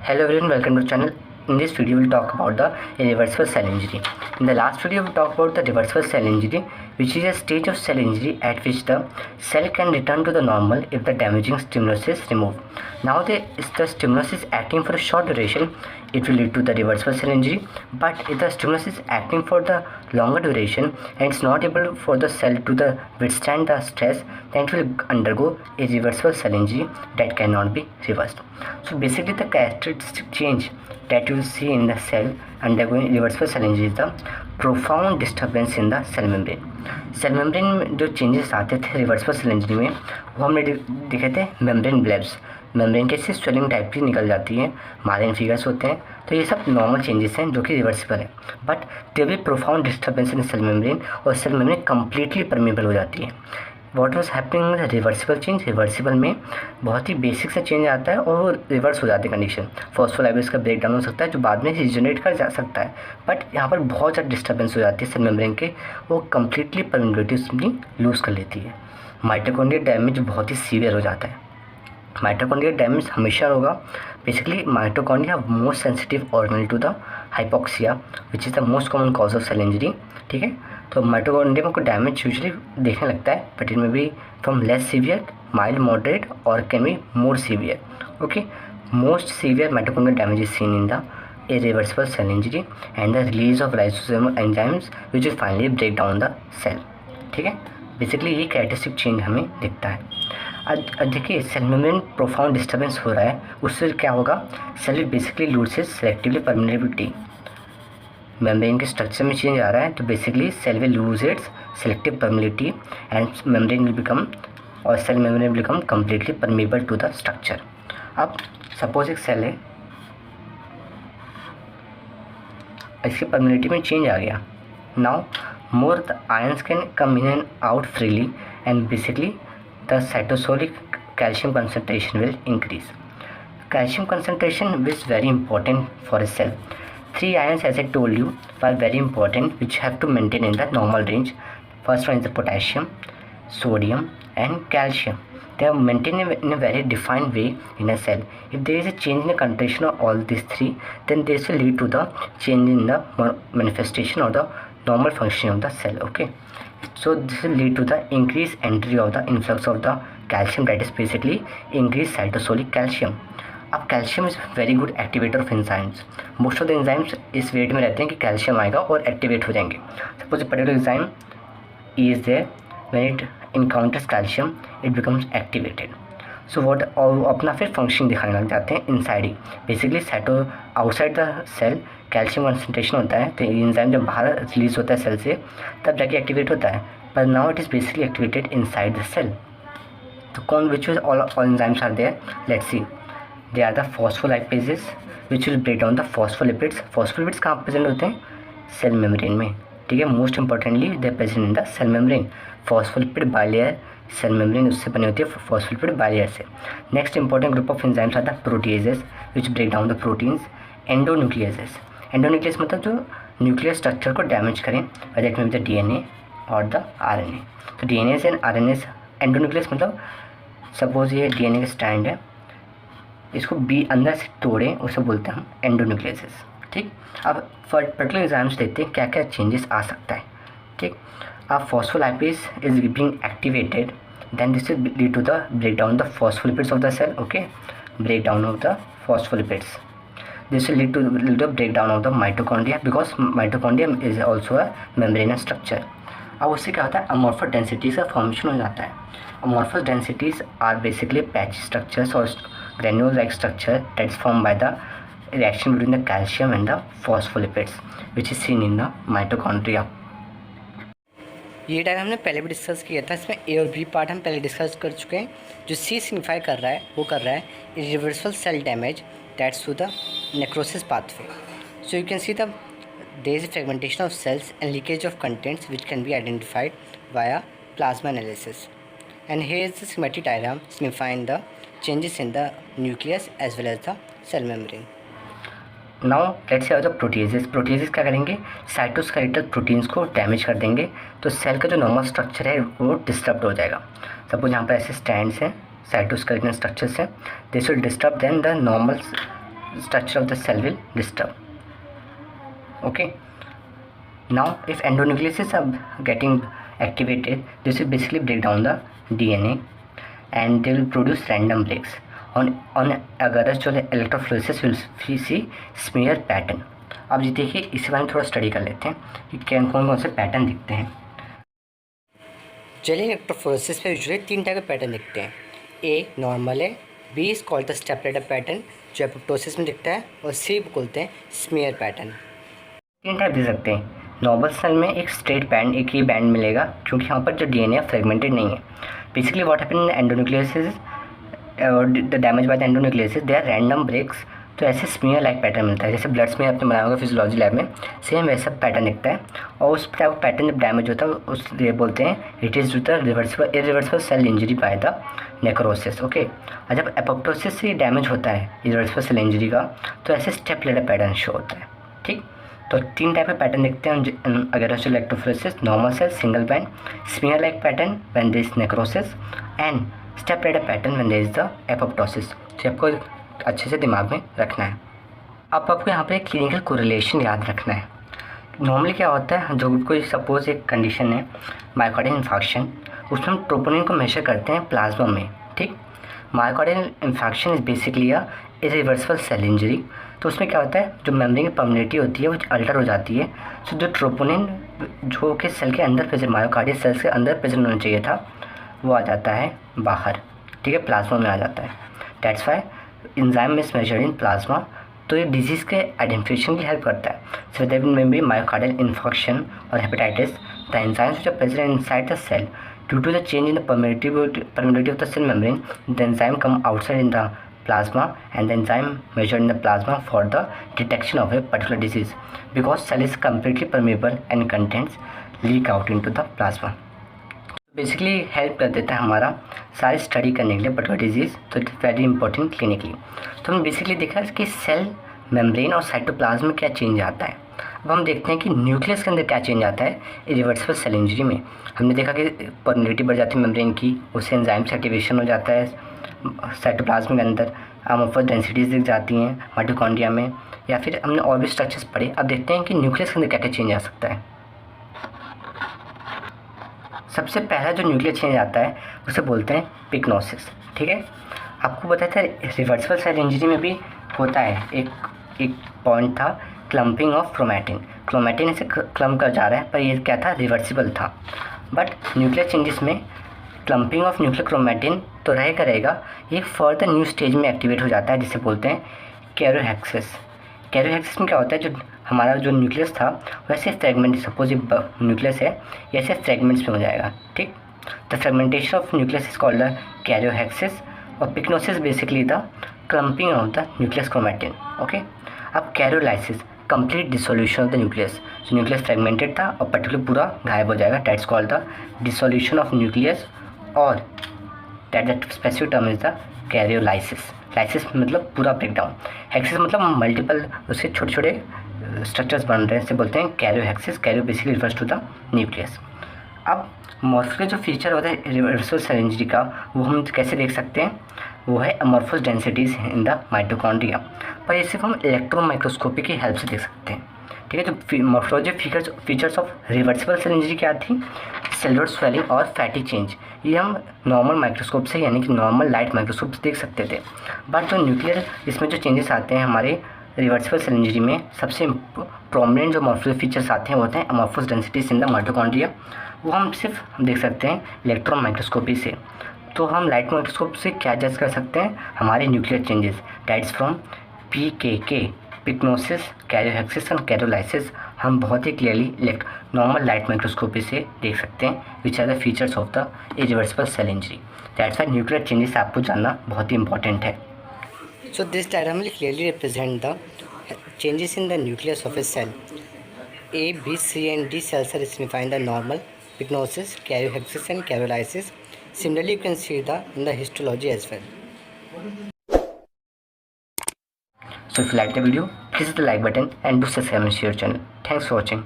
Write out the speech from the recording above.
Hello everyone, welcome to the channel. In this video, we'll talk about the irreversible cell injury. In the last video, we talked about the reversible cell injury, which is a stage of cell injury at which the cell can return to the normal if the damaging stimulus is removed. Now, if the stimulus is acting for a short duration, it will lead to the reversible cell injury. But if the stimulus is acting for the longer duration and it's not able for the cell to withstand the stress, then it will undergo irreversible cell injury that cannot be reversed. So basically, the characteristic change that you will see in the cell undergoing reversible cell injury is the profound disturbance in the cell membrane. Cell membrane में जो changes आते थे reversible cell injury में वो हमने देखे थे membrane ब्लेब्स, membrane के से स्वेलिंग टाइप की निकल जाती है, मार्लिन फिगर्स होते हैं. तो ये सब नॉर्मल चेंजेस हैं जो कि रिवर्सिबल है. But there will profound disturbance in cell membrane और सेल मेम्ब्रेन कम्प्लीटली परमेबल हो जाती है. What was happening in the reversible change, reversible में बहुत ही बेसिक से चेंज आता है और वो रिवर्स हो जाती है कंडीशन. फॉस्फोलाइपेज का ब्रेक डाउन हो सकता है जो बाद में रिजनरेट कर जा सकता है. बट यहाँ पर बहुत ज़्यादा डिस्टर्बेंस हो जाती है सेल मेम्ब्रेन के, वो कम्प्लीटली परमेबिलिटी अपनी लूज़ कर लेती है. माइटोकॉन्ड्रियल डैमेज बहुत ही सीवियर हो जाता है. माइटोकॉन्ड्रियल डैमेज हमेशा होगा. Basically mitochondria most sensitive organ to the hypoxia which is the most common cause of cell injury. ठीक है, तो माइटोकॉन्ड्रिया में कोई डैमेज यूजुअली देखने लगता है, but it may be from less severe, mild, moderate और can be more severe. Okay, most severe mitochondrial damage is seen in the irreversible cell injury and the release of lysosomal enzymes which will finally break down the cell. ठीक है, basically ये characteristic change हमें दिखता है. अब देखिए, cell membrane profound disturbance हो रहा है, उससे क्या होगा, cell basically loses selectively permeability. Membrane के स्ट्रक्चर में चेंज आ रहा है तो basically cell will lose its selective permeability and membrane will become और cell membrane will become completely permeable to the structure. अब सपोज एक सेल है, इसकी परमेबिलिटी में चेंज आ गया. Now more the ions can come in and out freely and basically the cytosolic calcium concentration will increase. Calcium concentration is very important for a cell. Three ions, as I told you, are very important, which have to maintain in the normal range. First one is the potassium, sodium and calcium. They are maintained in a very defined way in a cell. If there is a change in the concentration of all these three, then this will lead to the change in the manifestation or the normal functioning of the cell. Okay, so this will lead to the increased entry of the influx of the calcium, that is basically increased cytosolic calcium. अब calcium is very good activator of enzymes. Most of the enzymes इस wait में रहते हैं कि calcium आएगा और activate हो जाएंगे. Suppose particular enzyme is there, when it encounters calcium it becomes activated. So what, और अपना फिर फंक्शनिंग दिखाने लग जाते हैं इनसाइड ही. Basically cyto outside the cell calcium concentration होता है, तो एंजाइम जब बाहर रिलीज होता है सेल से तब जाके एक्टिवेट होता है. पर now it is basically activated inside the cell. तो कौन, which all enzymes are there, let's see. They are the phospholipases which will break down the phospholipids. Phospholipids कहाँ प्रेजेंट होते हैं, सेल मेम्ब्रेन में. ठीक है, most importantly they present in the cell membrane. Phospholipid bilayer, cell membrane उससे बनी होती है फॉस्फोलिपिड बाइलेयर से. Next important group of enzymes are the proteases which break down the proteins. Endonucleases, endonuclease मतलब जो न्यूक्लियर स्ट्रक्चर को damage करें, that में द डीएनए और द आरएनए. तो डीएनए एंड आरएनए. एंडोन्यूक्लियस मतलब सपोज ये डीएनए का स्टैंड है, इसको बी अंदर से तोड़ें, उसे बोलते हैं हम एंडोन्यूक्लियसिस. ठीक, अब पर्टिकुलर एग्जाम्स देखते हैं क्या क्या चेंजेस आ सकता है. ठीक, अब phospholipase is being activated, then this will lead to the break down the phospholipids of the cell. Okay, break down of the phospholipids. This will lead to the break down of the mitochondria because mitochondria is also a membranous structure. अब उससे क्या होता है, amorphous densities का formation हो जाता है. Amorphous densities are basically patch structures और granule like structure that is formed by the reaction between the calcium and the phospholipids which is seen in the mitochondria. ये डायग्राम हमने पहले भी discuss किया था. इसमें ए और बी पार्ट हम पहले डिस्कस कर चुके हैं. जो सी सिग्निफाई कर रहा है वो कर रहा है irreversible cell damage that's to the necrosis pathway. So you can see there is a fragmentation of cells and leakage of contents which can be identified via plasma analysis. And here is the schematic diagram signifying the changes in the nucleus as well as the cell membrane. Now let's see how the proteases. Proteases क्या करेंगे, cytoskeletal proteins को damage कर देंगे, तो cell का जो normal structure है वो डिस्टर्ब हो जाएगा. सपोज यहाँ पर ऐसे स्टैंड्स हैं, साइटोस्केलेटल स्ट्रक्चर्स हैं, this will disturb then the normal structure of the cell will disturb. Okay. Now, if endonucleases are getting activated, this will basically break down the DNA, and they will produce random breaks. On agarus जो electrophoresis will see smear pattern. अब जी देखिए, इसी बारे में थोड़ा study कर लेते हैं कि कौन कौन से पैटर्न दिखते हैं। चलिए, इलेक्ट्रोफोरेसिस पे यूजुअली 3 टाइप के पैटर्न दिखते हैं। ए नॉर्मल है, B is called the stepladder pattern जो एपोप्टोसिस में दिखता है, और सी बोलते हैं स्मीयर पैटर्न। 3 टाइप दे सकते हैं। नॉर्मल सेल में एक स्ट्रेट बैंड, एक ही बैंड मिलेगा, क्योंकि यहाँ पर जो डीएनए फ्रेगमेंटेड नहीं है। Basically what happen in endonuclease the damage by the endonuclease they are random breaks. तो ऐसे स्मीयर लाइक पैटर्न मिलता है, जैसे ब्लड स्मीयर आपने बनाया होगा फिजियोलॉजी लैब में, सेम वैसा पैटर्न दिखता है। और उस टाइप ऑफ पैटर्न जब डैमेज होता है उस ये बोलते हैं it is to the irreversible cell injury by the necrosis. Okay, और जब एपोप्टोसिस से डैमेज होता है इरिवर्सिबल सेल इंजरी का, तो ऐसे स्टेप लेटर पैटर्न शो होता है। ठीक, तो 3 टाइप के पैटर्न दिखते हैं agarose electrophoresis. Normal cell single band, smear like pattern when there is necrosis, and step ladder pattern when there is the apoptosis. तो आपको अच्छे से दिमाग में रखना है। अब आपको यहाँ पे एक क्लिनिकल कोरिलेशन याद रखना है। नॉर्मली क्या होता है, जो कोई सपोज एक कंडीशन है मायोकार्डियल इन्फेक्शन, उसमें हम ट्रोपोनिन को मेजर करते हैं प्लाज्मा में। ठीक, myocardial infection is basically a irreversible cell injury. तो उसमें क्या होता है, जो मेम्ब्रेन की परमेबिलिटी होती है वो अल्टर हो जाती है। तो जो ट्रोपोनिन जो कि सेल के अंदर प्रेजेंट, मायोकार्डियल सेल्स के अंदर प्रेजेंट होना चाहिए था, वो आ जाता है बाहर। ठीक है, प्लाज्मा में आ जाता है। That's why enzyme is measured in plasma. तो ये डिजीज़ के आइडेंटिफिकेशन की हेल्प करता है। सो दैट में भी मायोकार्डियल इन्फेक्शन और hepatitis, the enzymes which are present inside the cell due to the change in the permeability of the cell membrane, the enzyme come outside in the plasma, and the enzyme measured in the plasma for the detection of a particular disease, because cell is completely permeable and contents leak out into the plasma. Basically help कर देता है हमारा सारी study करने के लिए particular disease. तो it is very important clinically. तो हमने बेसिकली देखा कि सेल मेम्ब्रेन और साइटोप्लाज्म में क्या चेंज आता है। अब हम देखते हैं कि न्यूक्लियस के अंदर क्या चेंज आता है इरिवर्सिबल सेल इंजरी में। हमने देखा कि परमेबिलिटी बढ़ जाती है मेम्ब्रेन की, उससे एंजाइम से एक्टिवेशन हो जाता है साइटोप्लाज्म के अंदर, अमोर्फस डेंसिटीज़ दिख जाती हैं माइटोकॉन्ड्रिया में, या फिर हमने और भी स्ट्रक्चर्स पढ़े। अब देखते हैं कि न्यूक्लियस के अंदर क्या क्या चेंज आ सकता है। सबसे पहला जो न्यूक्लियर चेंज आता है उसे बोलते हैं पिक्नोसिस। ठीक है, आपको पता था रिवर्सिबल सेल इंजरी में भी होता है। एक पॉइंट था क्लम्पिंग ऑफ क्रोमैटिन। क्रोमैटिन इसे क्लम्प कर जा रहा है, पर ये क्या था, रिवर्सिबल था। बट न्यूक्लियर चेंजेस में क्लम्पिंग ऑफ न्यूक्लियर क्रोमैटिन तो रहेगा, एक फर्दर न्यू स्टेज में एक्टिवेट हो जाता है जिसे बोलते हैं कैरियोहेक्सिस। कैरियोहेक्सिस में क्या होता है, जो हमारा जो न्यूक्लियस था वैसे फ्रेगमेंट, सपोज ये न्यूक्लियस है, ऐसे फ्रेगमेंट्स में हो जाएगा। ठीक, the fragmentation of nucleus is called the karyorrhexis, और pyknosis basically the clumping of the nucleus chromatin. Okay, अब karyolysis, complete dissolution of the nucleus. जो न्यूक्लियस फ्रेगमेंटेड था और पर्टिकुलर पूरा गायब हो जाएगा, that's called the dissolution of nucleus, और that specific term is the karyolysis. Lysis मतलब पूरा ब्रेकडाउन, हेक्सिस मतलब मल्टीपल उसके छोटे छोटे स्ट्रक्चर्स बन रहे हैं, इसे बोलते हैं karyorrhexis. Karyo basically refers to the nucleus. अब मॉर्फस जो फीचर होता है रिवर्सिबल सेल इंजरी का, वो हम कैसे देख सकते हैं, वो है amorphous densities in the mitochondria. पर ये सिर्फ हम इलेक्ट्रॉन माइक्रोस्कोपी की हेल्प से देख सकते हैं। ठीक है, जो morphology features of reversible cell injury क्या थी, सेलुलर स्वेलिंग और फैटी चेंज, ये हम नॉर्मल माइक्रोस्कोप से यानी कि नॉर्मल लाइट माइक्रोस्कोप से देख सकते थे। बट जो न्यूक्लियर इसमें जो चेंजेस आते हैं हमारे रिवर्सिबल सेल इंजरी में, सबसे प्रोमिनेंट जो मॉर्फोलॉजी फीचर्स आते हैं वो होते हैं amorphous densities in the mitochondria. वो हम देख सकते हैं इलेक्ट्रॉन माइक्रोस्कोपी से। तो हम लाइट माइक्रोस्कोप से क्या जज कर सकते हैं, हमारे nuclear changes, that's from PKK, pyknosis, karyorrhexis and karyolysis, हम बहुत ही क्लियरली नॉर्मल लाइट माइक्रोस्कोपी से देख सकते हैं which are the features of the irreversible cell injury. That's why nuclear changes आपको जानना बहुत ही इंपॉर्टेंट है। So this diagram will clearly represent the changes in the nucleus of a cell. A, B, C and D cells are signified the normal, pycnosis, karyohexis and karyolysis. Similarly, you can see in the histology as well. So if you like the video, please hit the like button and do subscribe to our channel. Thanks for watching.